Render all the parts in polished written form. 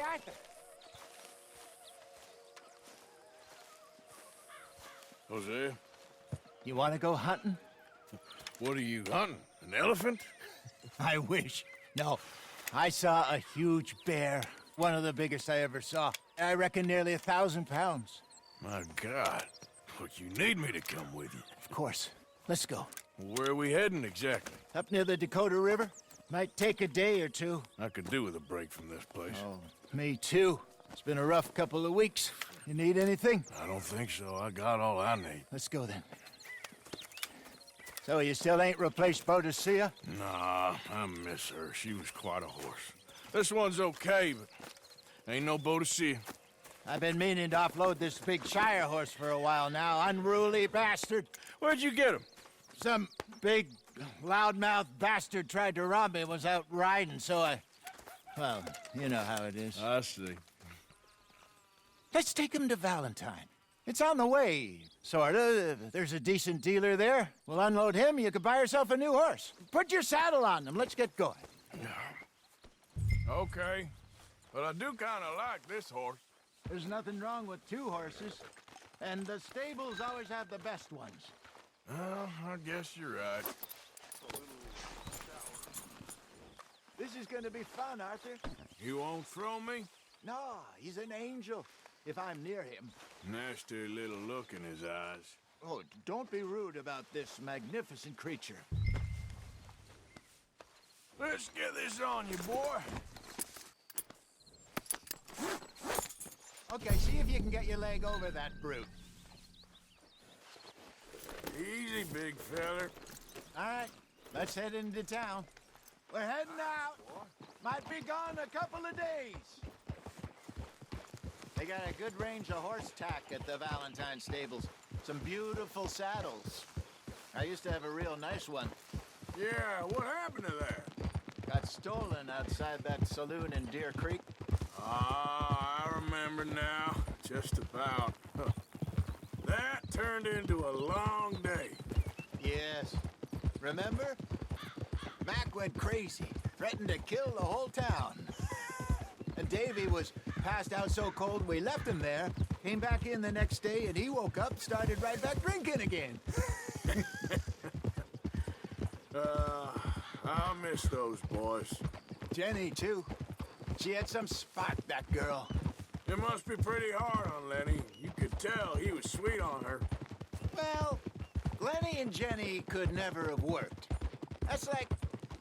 Arthur. Hosea, You want to go hunting? what are you hunting? An elephant? I wish. No, I saw a huge bear. One of the biggest I ever saw. I reckon nearly 1,000 pounds. My God. But you need me to come with you. Of course. Let's go. Where are we heading exactly? Up near the Dakota River. Might take a day or two. I could do with a break from this place. Oh, me too. It's been a rough couple of weeks. You need anything? I don't think so. I got all I need. Let's go then. So you still ain't replaced Boadicea? Nah, I miss her. She was quite a horse. This one's okay, but ain't no Boadicea. I've been meaning to offload this big Shire horse for a while now. Unruly bastard. Where'd you get him? Some big, loudmouth bastard tried to rob me and was out riding, so I... Well, you know how it is. I see. Let's take him to Valentine. It's on the way, sorta. There's a decent dealer there. We'll unload him, you could buy yourself a new horse. Put your saddle on them, let's get going. Okay. But I do kind of like this horse. There's nothing wrong with two horses, and the stables always have the best ones. Well, I guess you're right. This is gonna be fun, Arthur. You won't throw me? No, he's an angel, if I'm near him. Nasty little look in his eyes. Oh, don't be rude about this magnificent creature. Let's get this on you, boy. Okay, see if you can get your leg over that brute. Easy, big feller. All right, let's head into town. We're heading out. Might be gone a couple of days. They got a good range of horse tack at the Valentine stables. Some beautiful saddles. I used to have a real nice one. Yeah, what happened to that? Got stolen outside that saloon in Deer Creek. Ah, I remember now. Just about. That turned into a long day. Yes. Remember? Mac went crazy, threatened to kill the whole town. And Davy was passed out so cold we left him there, came back in the next day, and he woke up, started right back drinking again. I miss those boys. Jenny, too. She had some spot, that girl. It must be pretty hard on Lenny. You could tell he was sweet on her. Well, Glenny and Jenny could never have worked. That's like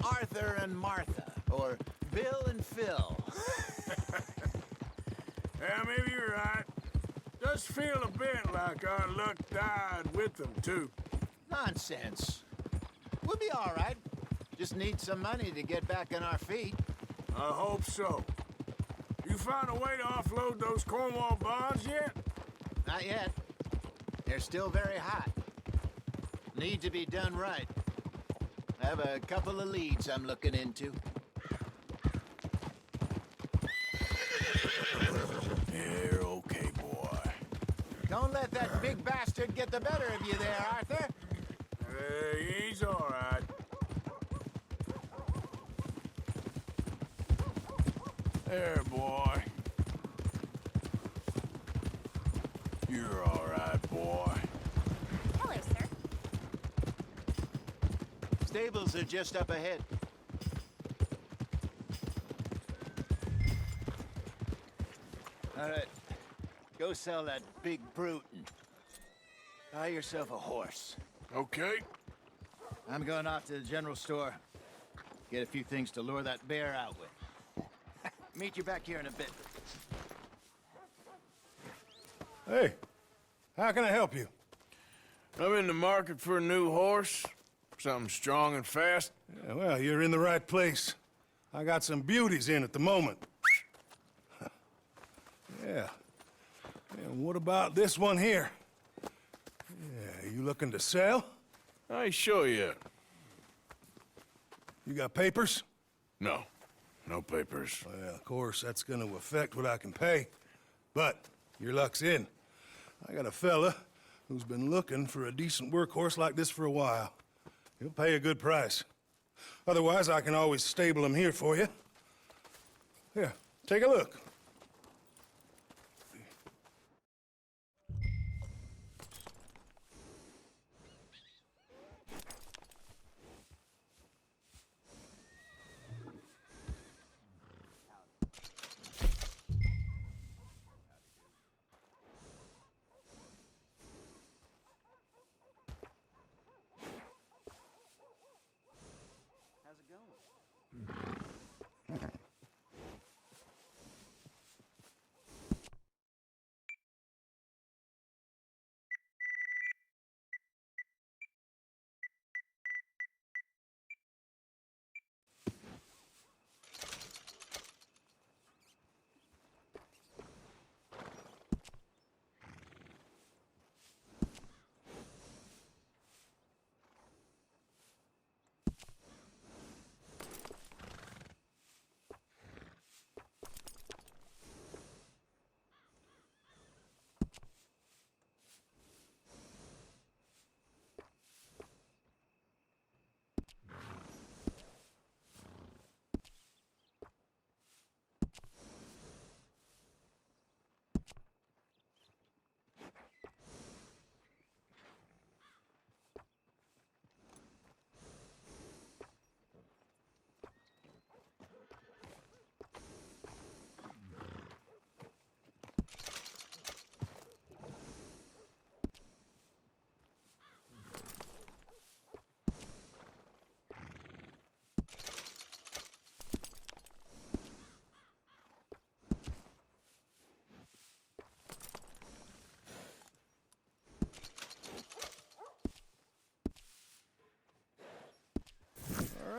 Arthur and Martha, or Bill and Phil. Yeah, maybe you're right. Does feel a bit like our luck died with them, too. Nonsense. We'll be all right. Just need some money to get back on our feet. I hope so. You found a way to offload those Cornwall bonds yet? Not yet. They're still very hot. Need to be done right. I have a couple of leads I'm looking into. You're okay, boy. Don't let that big bastard get the better of you there, Arthur. Hey, he's all right. There, boy. You're all right, boy. Hello, sir. Stables are just up ahead. All right. Go sell that big brute and buy yourself a horse. Okay. I'm going off to the general store. Get a few things to lure that bear out with. Meet you back here in a bit. Hey, how can I help you? I'm in the market for a new horse. Something strong and fast. Yeah, well, you're in the right place. I got some beauties in at the moment. Yeah. And what about this one here? Yeah, you looking to sell? I ain't sure yet. You got papers? No. No papers. Well, of course, that's gonna affect what I can pay. But your luck's in. I got a fella who's been looking for a decent workhorse like this for a while. He'll pay a good price. Otherwise, I can always stable him here for you. Here, take a look.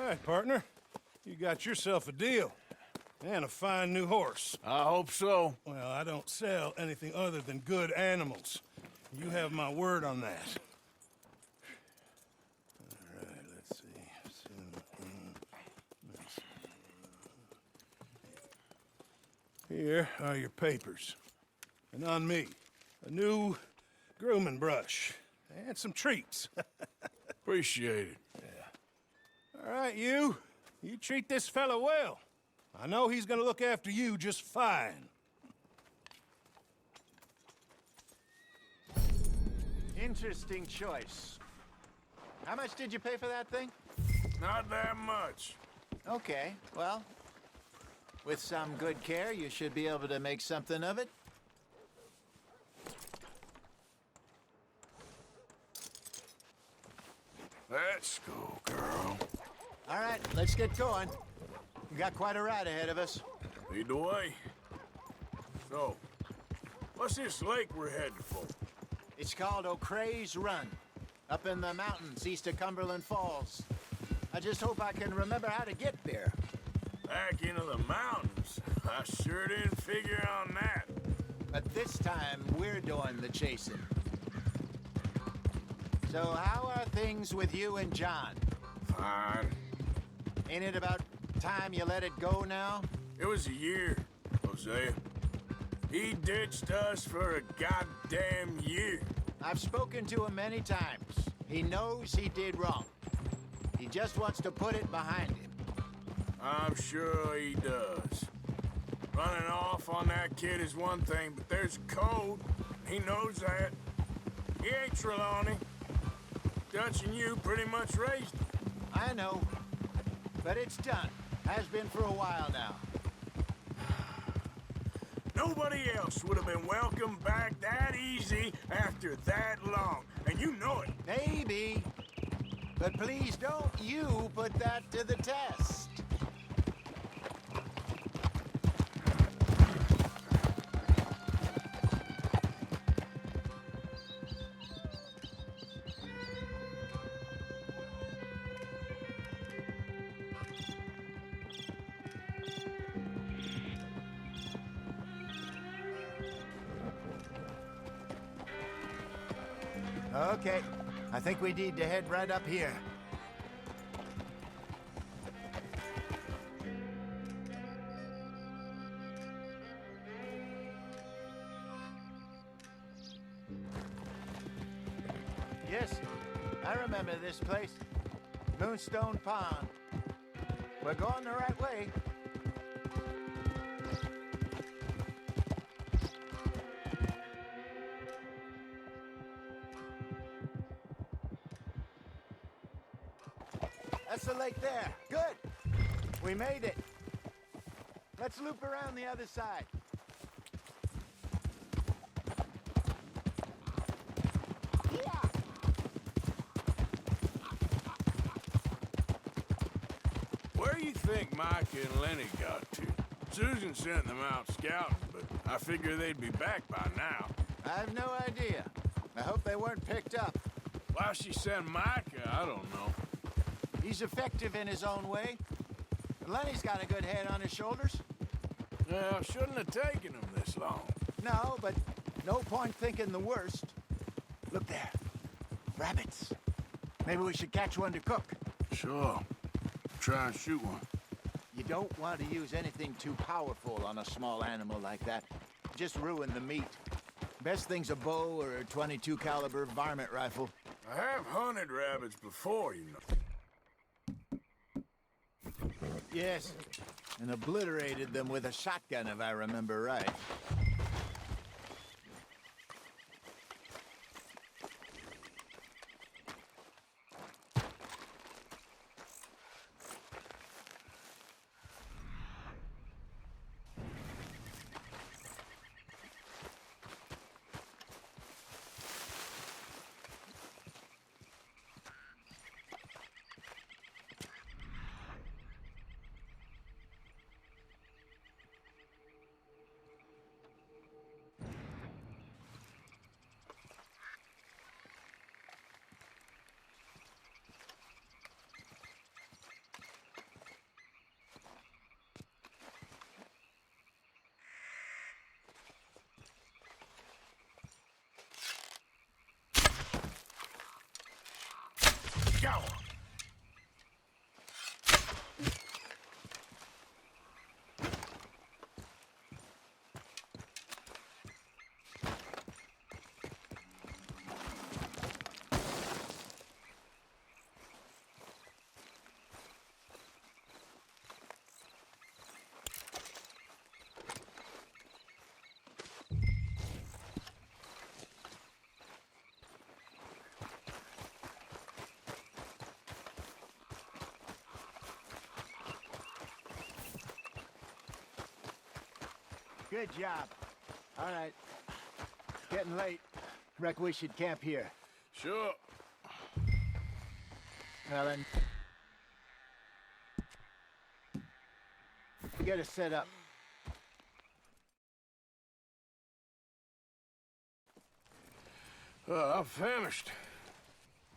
right, partner. You got yourself a deal. And a fine new horse. I hope so. Well, I don't sell anything other than good animals. You have my word on that. All right, let's see. Here are your papers. And on me, a new grooming brush. And some treats. Appreciate it. All right, you. You treat this fella well. I know he's gonna look after you just fine. Interesting choice. How much did you pay for that thing? Not that much. Okay, well, with some good care, you should be able to make something of it. Let's go, girl. All right, let's get going. We got quite a ride ahead of us. Lead the way. So, what's this lake we're heading for? It's called O'Creagh's Run, up in the mountains east of Cumberland Falls. I just hope I can remember how to get there. Back into the mountains? I sure didn't figure on that. But this time, we're doing the chasing. So how are things with you and John? Fine. Ain't it about time you let it go now? It was a year, Hosea. He ditched us for a goddamn year. I've spoken to him many times. He knows he did wrong. He just wants to put it behind him. I'm sure he does. Running off on that kid is one thing, but there's a code. He knows that. He ain't Trelawney. Dutch and you pretty much raised him. I know. But it's done. Has been for a while now. Nobody else would have been welcomed back that easy after that long. And you know it. Maybe. But please don't you put that to the test. Okay, I think we need to head right up here. Yes, I remember this place. Moonstone Pond. We're going the right way. That's the lake there. Good. We made it. Let's loop around the other side. Yeah. Where you think Micah and Lenny got to? Susan sent them out scouting, but I figure they'd be back by now. I have no idea. I hope they weren't picked up. Why she sent Micah, I don't know. He's effective in his own way. Lenny's got a good head on his shoulders. Well, shouldn't have taken him this long. No, but no point thinking the worst. Look there. Rabbits. Maybe we should catch one to cook. Sure. Try and shoot one. You don't want to use anything too powerful on a small animal like that. Just ruin the meat. Best thing's a bow or a .22 caliber varmint rifle. I have hunted rabbits before, you know. Yes, and obliterated them with a shotgun, if I remember right. Shower. Good job. All right. It's getting late. Reckon we should camp here. Sure. Well, then... get us set up. I'm famished.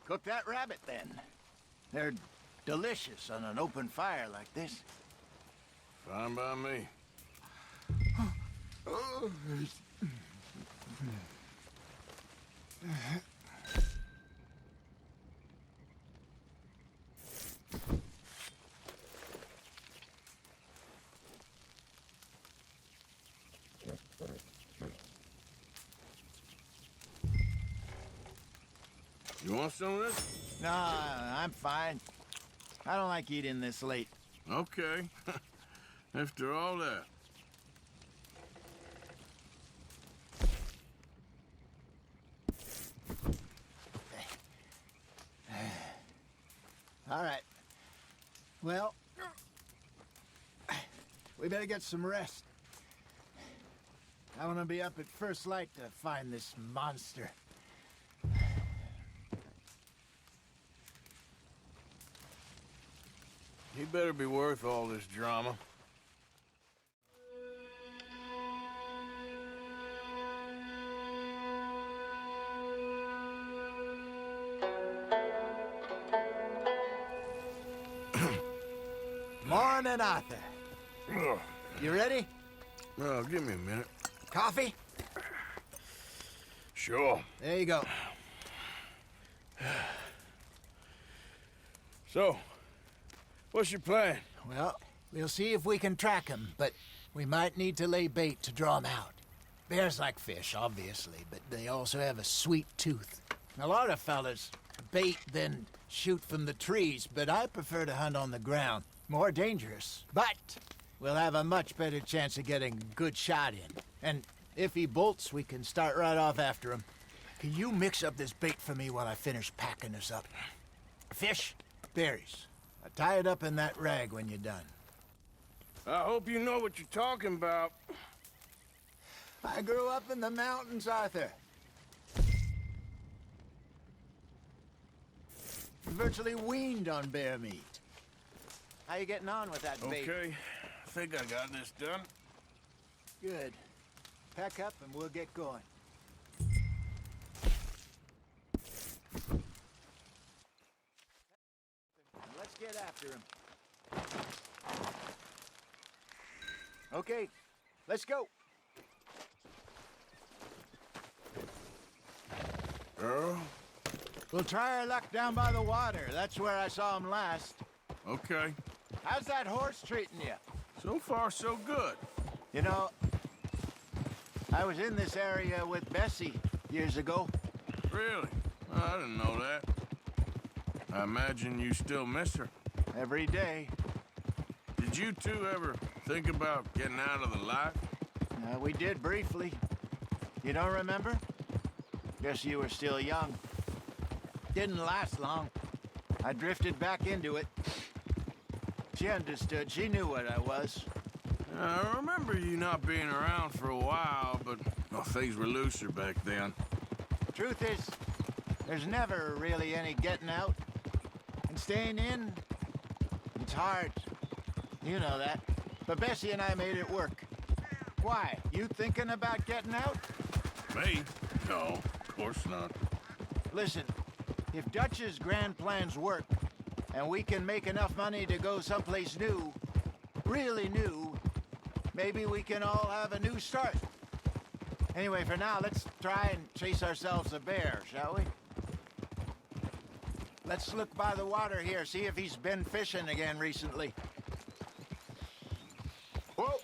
Cook that rabbit, then. They're delicious on an open fire like this. Fine by me. You want some of this? No, I'm fine. I don't like eating this late. Okay. After all that. All right. Well, we better get some rest. I want to be up at first light to find this monster. He better be worth all this drama. Morning, Arthur. You ready? Well, give me a minute. Coffee? Sure. There you go. So, what's your plan? Well, we'll see if we can track him, but we might need to lay bait to draw him out. Bears like fish, obviously, but they also have a sweet tooth. A lot of fellas bait, then shoot from the trees, but I prefer to hunt on the ground. More dangerous, but we'll have a much better chance of getting a good shot in. And if he bolts, we can start right off after him. Can you mix up this bait for me while I finish packing this up? Fish, berries. Tie it up in that rag when you're done. I hope you know what you're talking about. I grew up in the mountains, Arthur. Virtually weaned on bear meat. How you getting on with that bait? Okay, I think I got this done. Good. Pack up and we'll get going. Let's get after him. Okay, let's go. Earl? We'll try our luck down by the water. That's where I saw him last. Okay. How's that horse treating you? So far, so good. You know, I was in this area with Bessie years ago. Really? I didn't know that. I imagine you still miss her. Every day. Did you two ever think about getting out of the life? We did briefly. You don't remember? Guess you were still young. Didn't last long. I drifted back into it. She understood. She knew what I was. I remember you not being around for a while, but well, things were looser back then. Truth is, there's never really any getting out. And staying in, it's hard. You know that. But Bessie and I made it work. Why? You thinking about getting out? Me? No, of course not. Listen, if Dutch's grand plans work, and we can make enough money to go someplace new, really new, maybe we can all have a new start. Anyway, for now, let's try and chase ourselves a bear, shall we? Let's look by the water here, see if he's been fishing again recently. Whoa!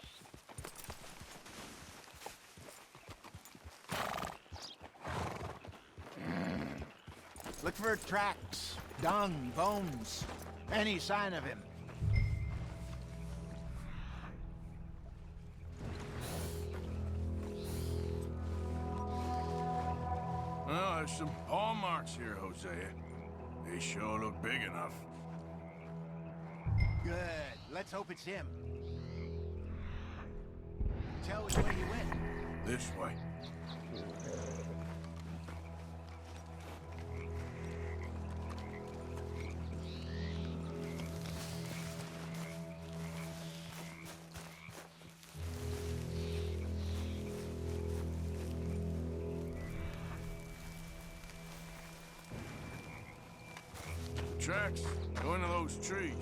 Look for tracks, dung, bones, any sign of him. Well, there's some paw marks here, Hosea. They sure look big enough. Good. Let's hope it's him. Tell us where he went. This way. Tracks go into those trees.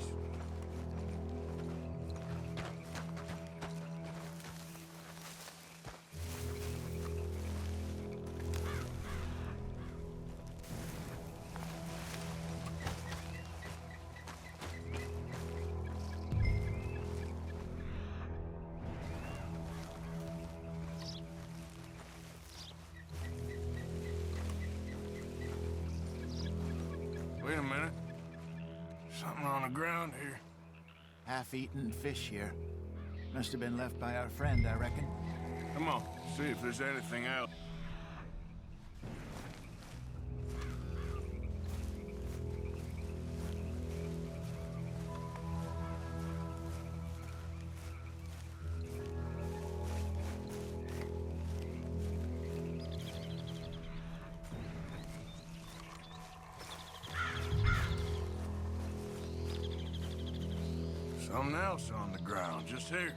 Wait a minute. Something on the ground here. Half-eaten fish here. Must have been left by our friend, I reckon. Come on, see if there's anything else. Something else on the ground, just here.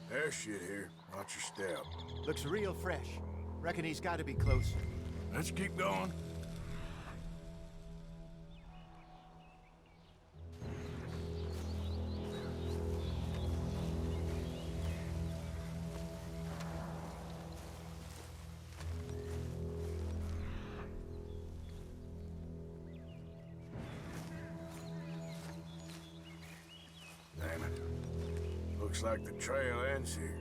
There's shit here. Watch your step. Looks real fresh. Reckon he's got to be close. Let's keep going. Damn it. Looks like the trail ends here.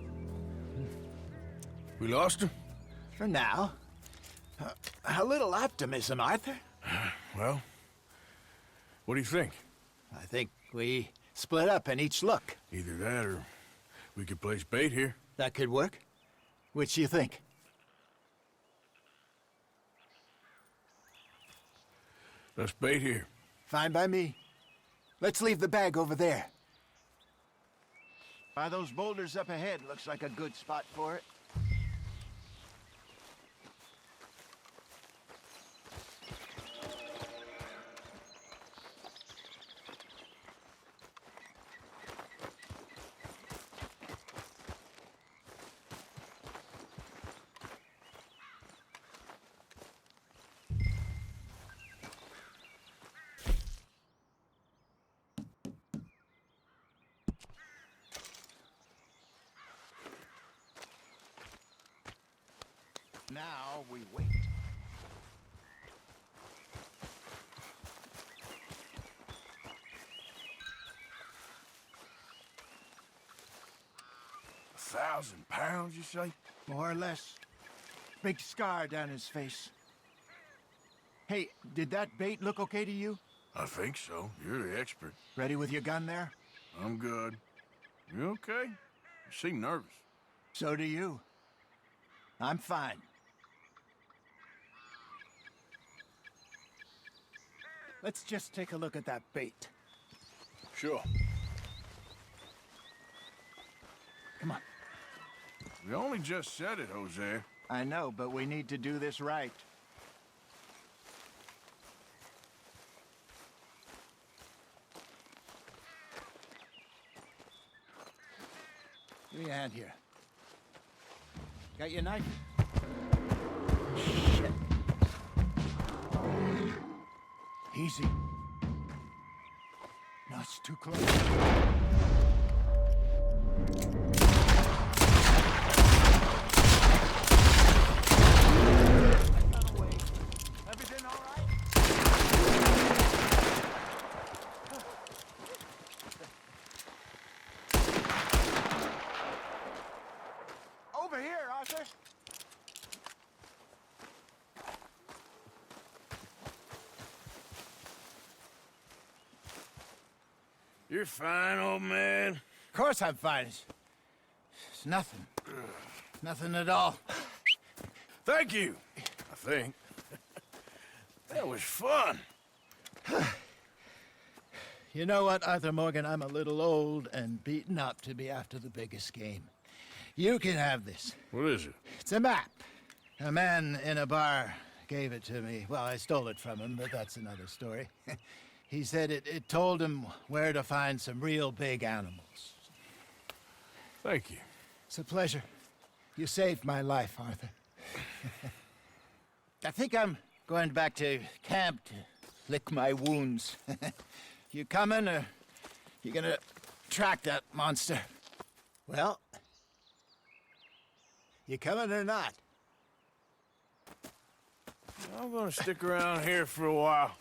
We lost him? For now. A little optimism, Arthur. Well, what do you think? I think we split up and each look. Either that or we could place bait here. That could work. Which do you think? Let's bait here. Fine by me. Let's leave the bag over there. By those boulders up ahead, looks like a good spot for it. Now we wait. £1,000, you say? More or less. Big scar down his face. Hey, did that bait look okay to you? I think so. You're the expert. Ready with your gun there? I'm good. You okay? You seem nervous. So do you. I'm fine. Let's just take a look at that bait. Sure. Come on. We only just said it, Hosea. I know, but we need to do this right. Give me a hand here. Got your knife? Shit. Easy. No, it's too close. Everything all right? You're fine, old man. Of course I'm fine. It's nothing. Nothing at all. Thank you, I think. That was fun. You know what, Arthur Morgan? I'm a little old and beaten up to be after the biggest game. You can have this. What is it? It's a map. A man in a bar gave it to me. Well, I stole it from him, but that's another story. He said it told him where to find some real big animals. Thank you. It's a pleasure. You saved my life, Arthur. I think I'm going back to camp to lick my wounds. You coming, or you gonna track that monster? Well, you coming or not? I'm gonna stick around here for a while.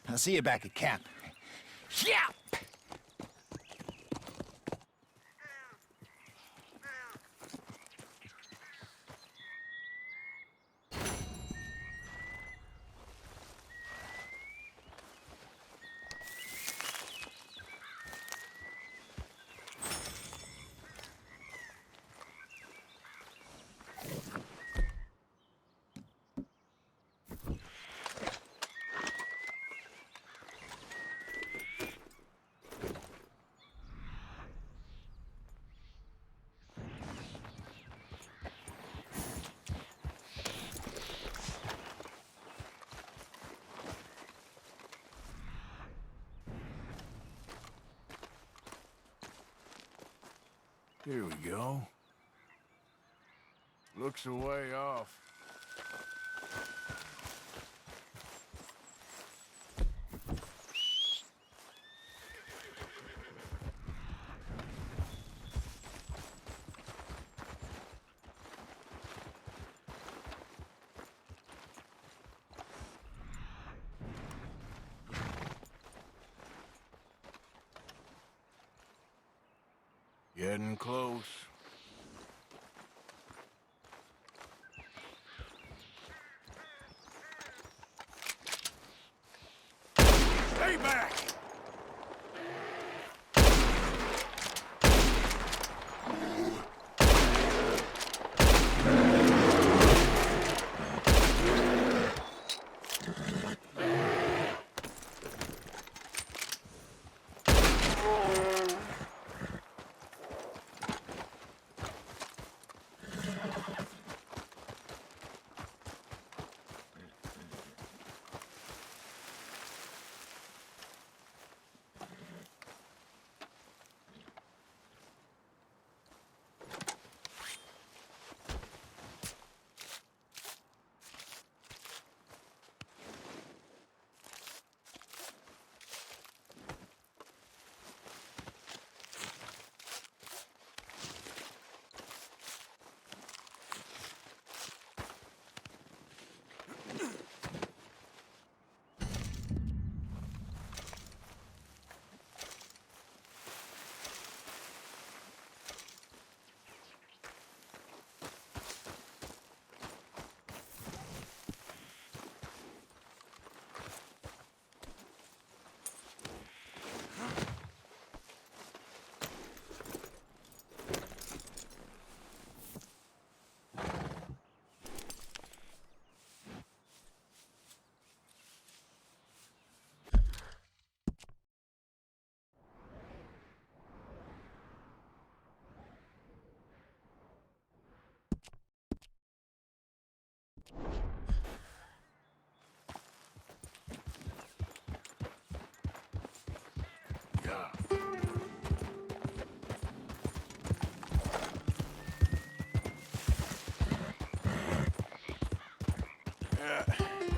I'll see you back at camp. Yeah! Here we go. Looks a way off. Getting close. Stay back!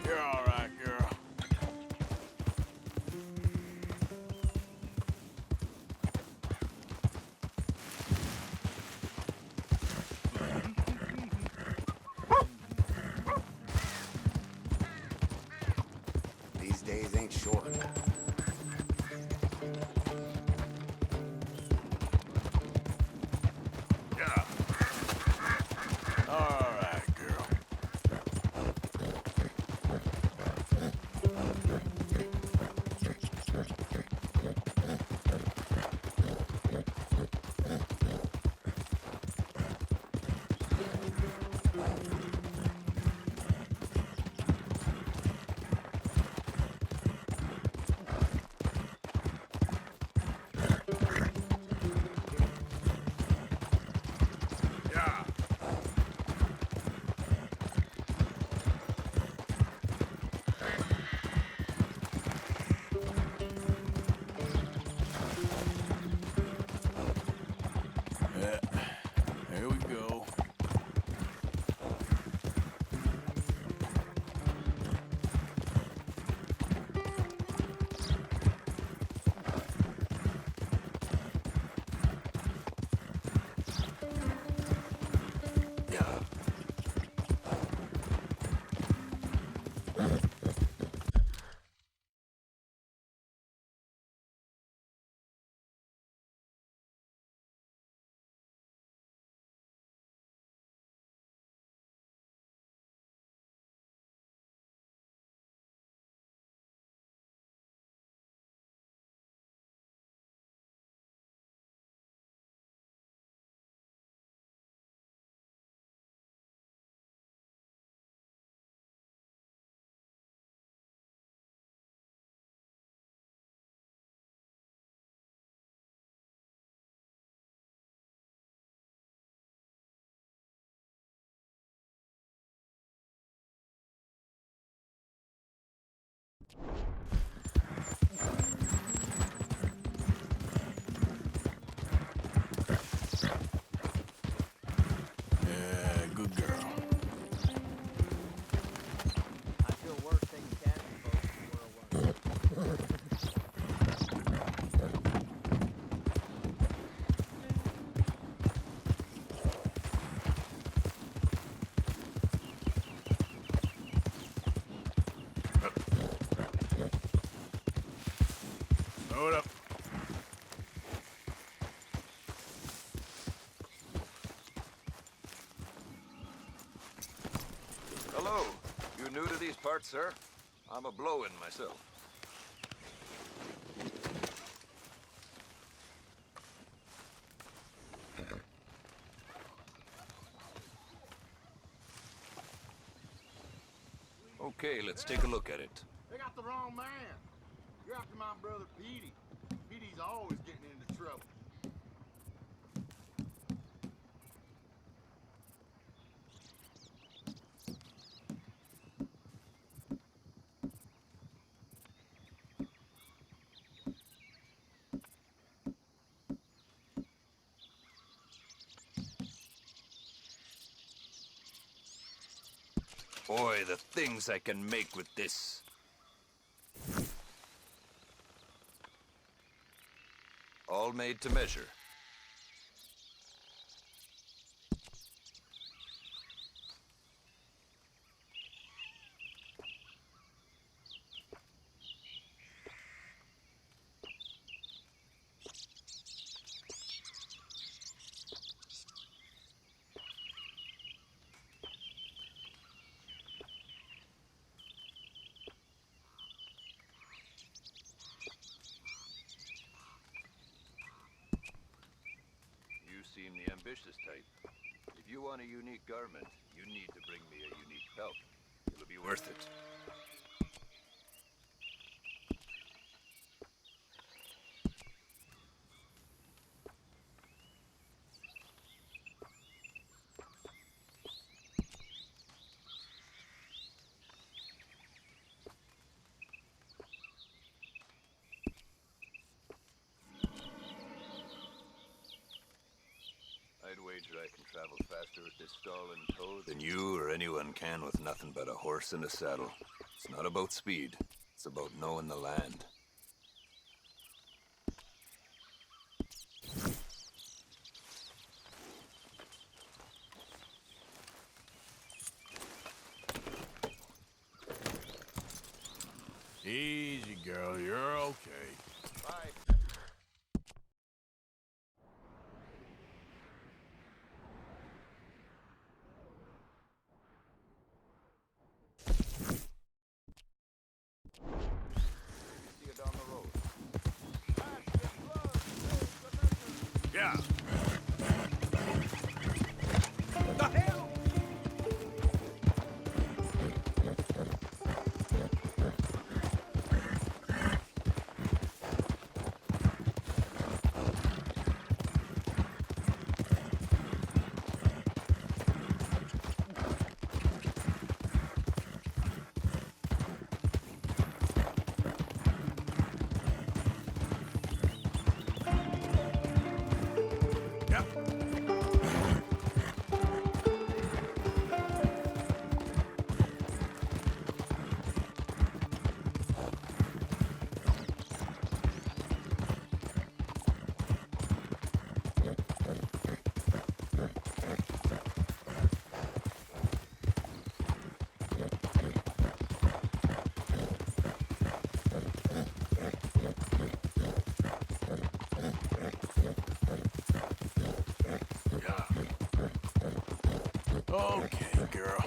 You're all right, girl. These days ain't short. Yeah. All right, girl. Hold up. Hello. You new to these parts, sir? I'm a blow-in myself. Okay, let's take a look at it. They got the wrong man. You're after my brother Petey. Petey's always getting into trouble. Boy, the things I can make with this. All made to measure. You seem the ambitious type. If you want a unique garment, you need to bring me a unique pelt. It'll be worth it. I'd wager I can travel faster with this stall in tow than you or anyone can with nothing but a horse and a saddle. It's not about speed. It's about knowing the land. Easy, girl. You're okay. Bye. See you down the road. Yeah. Yeah. Okay, girl.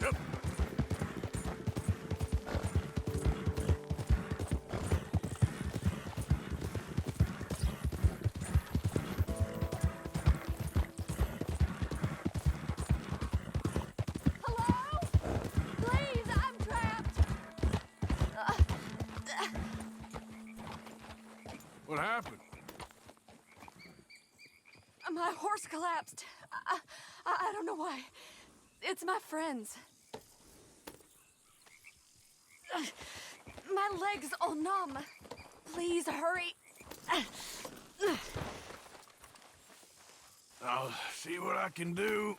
Yep. Hello? Please, I'm trapped. What happened? My horse collapsed. I don't know why. It's my friends. My legs all numb. Please hurry. I'll see what I can do.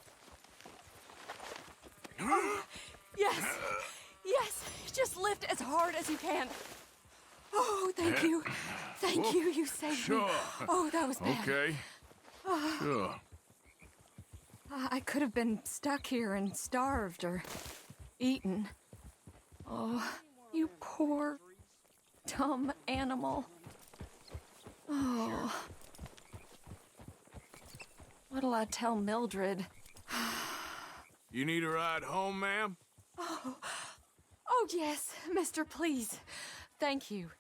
Yes. Yes. Just lift as hard as you can. Oh, thank you. Thank you. You saved me. Sure. Oh, that was bad. Okay. Sure. I could have been stuck here and starved or eaten. Oh, you poor, dumb animal. Oh. What'll I tell Mildred? You need a ride home, ma'am? Oh, yes, mister, please. Thank you.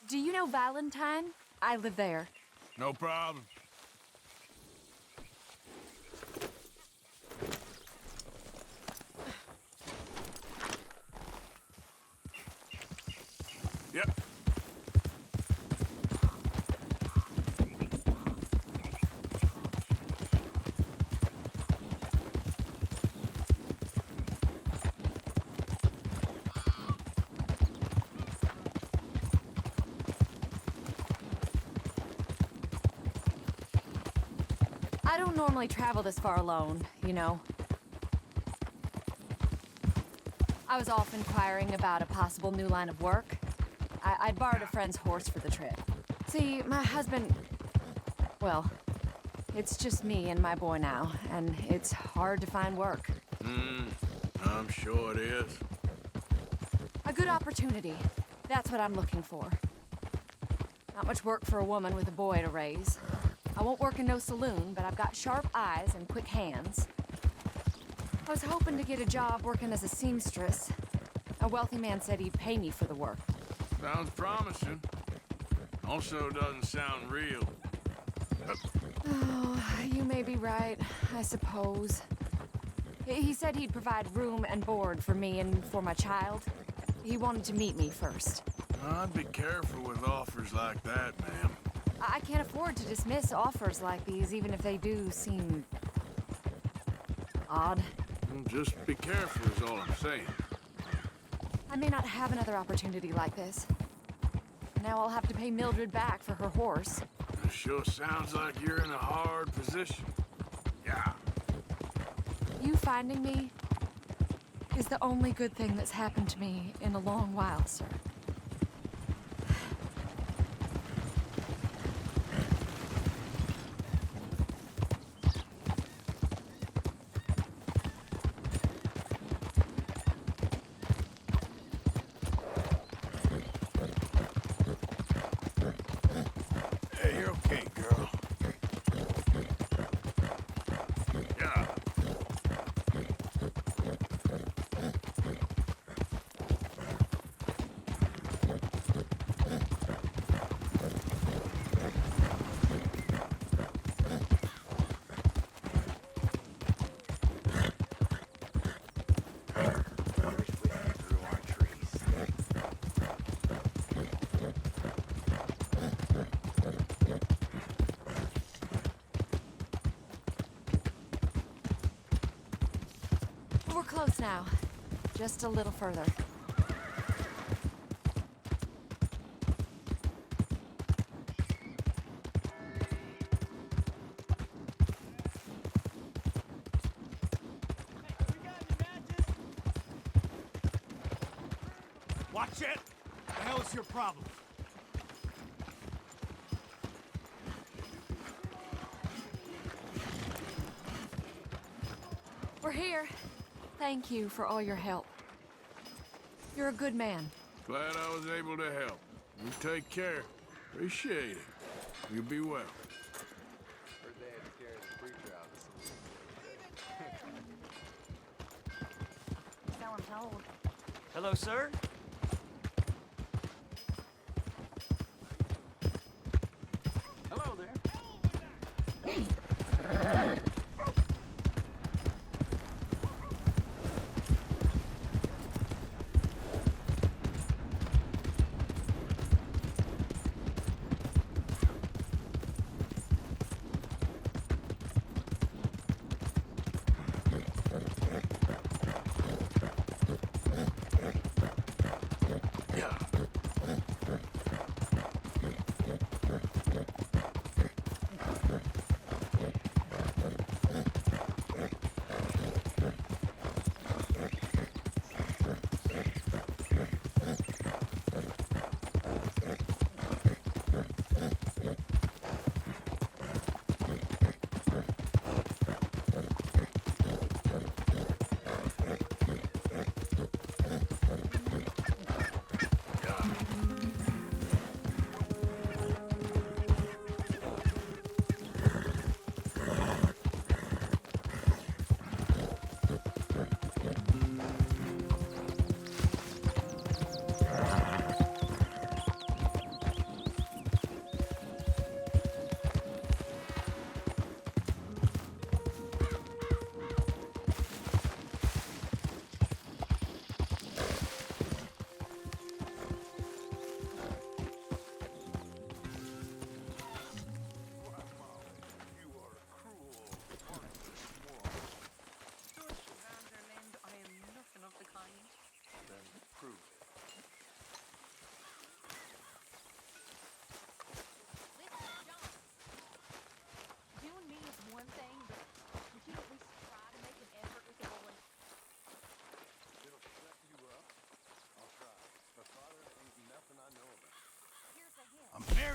Do you know Valentine? I live there. No problem. Yep. I don't normally travel this far alone, you know. I was off inquiring about a possible new line of work. I'd borrowed a friend's horse for the trip. See, my husband... Well, it's just me and my boy now, and it's hard to find work. I'm sure it is. A good opportunity. That's what I'm looking for. Not much work for a woman with a boy to raise. I won't work in no saloon, but I've got sharp eyes and quick hands. I was hoping to get a job working as a seamstress. A wealthy man said he'd pay me for the work. Sounds promising. Also doesn't sound real. Oh, you may be right, I suppose. He said he'd provide room and board for me and for my child. He wanted to meet me first. I'd be careful with offers like that, ma'am. I can't afford to dismiss offers like these, even if they do seem... odd. Well, just be careful is all I'm saying. I may not have another opportunity like this. Now I'll have to pay Mildred back for her horse. It sure sounds like you're in a hard position. Yeah. You finding me is the only good thing that's happened to me in a long while, sir. Hey, you're okay, girl. Yeah. Through our trees. We're close now. Just a little further. Watch it! The hell is your problem? We're here. Thank you for all your help. You're a good man. Glad I was able to help. You take care. Appreciate it. You be well. Heard they had to carry the preacher out of the So I'm told. Hello, sir? Hello there.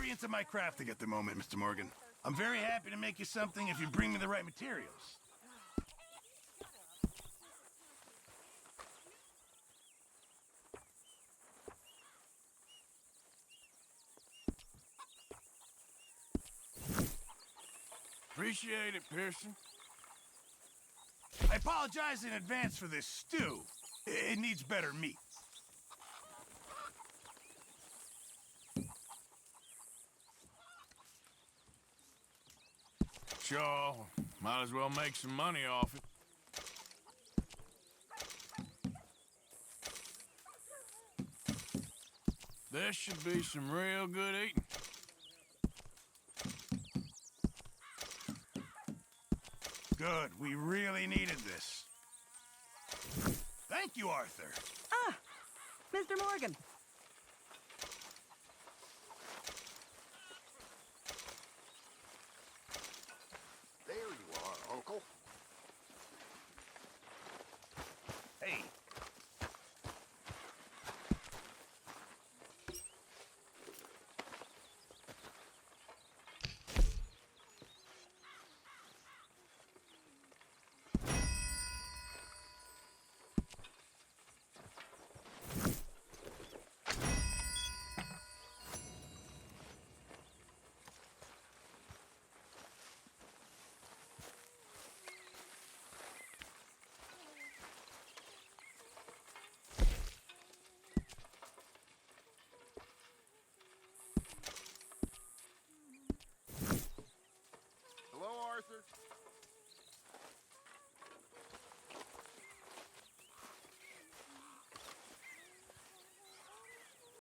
very into my crafting at the moment, Mr. Morgan. I'm very happy to make you something if you bring me the right materials. Appreciate it, Pearson. I apologize in advance for this stew. It needs better meat. Sure, might as well make some money off it. This should be some real good eating. Good. We really needed this. Thank you, Arthur. Mr. Morgan,